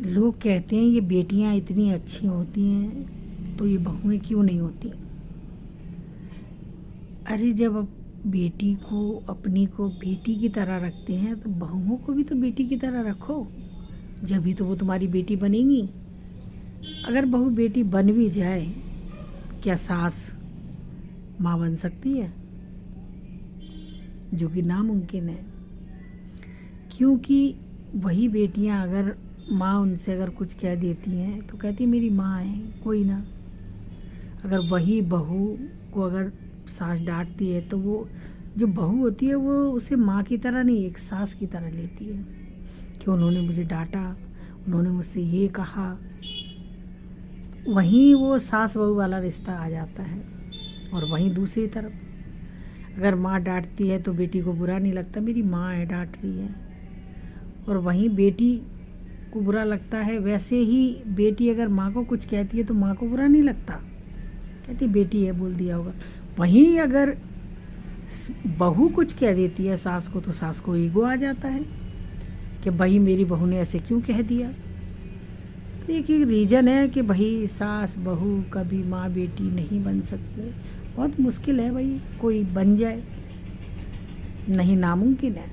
लोग कहते हैं ये बेटियां इतनी अच्छी होती हैं तो ये बहुएं क्यों नहीं होती। अरे जब अब बेटी को अपनी को बेटी की तरह रखते हैं तो बहुओं को भी तो बेटी की तरह रखो, जब भी तो वो तुम्हारी बेटी बनेंगी। अगर बहू बेटी बन भी जाए, क्या सास माँ बन सकती है? जो कि नामुमकिन है, क्योंकि वही बेटियां अगर माँ उनसे अगर कुछ कह देती हैं तो कहती मेरी माँ है, कोई ना। अगर वही बहू को अगर सास डांटती है तो वो जो बहू होती है वो उसे माँ की तरह नहीं, एक सास की तरह लेती है कि उन्होंने मुझे डांटा, उन्होंने मुझसे ये कहा। वहीं वो सास बहू वाला रिश्ता आ जाता है। और वहीं दूसरी तरफ अगर माँ डांटती है तो बेटी को बुरा नहीं लगता, मेरी माँ है डांट रही है। और वहीं बेटी को बुरा लगता है। वैसे ही बेटी अगर माँ को कुछ कहती है तो माँ को बुरा नहीं लगता, कहती बेटी है बोल दिया होगा। वहीं अगर बहू कुछ कह देती है सास को तो सास को ईगो आ जाता है कि भाई मेरी बहू ने ऐसे क्यों कह दिया। तो एक रीज़न है कि भाई सास बहू कभी माँ बेटी नहीं बन सकते। बहुत मुश्किल है भाई कोई बन जाए, नहीं, नामुमकिन है।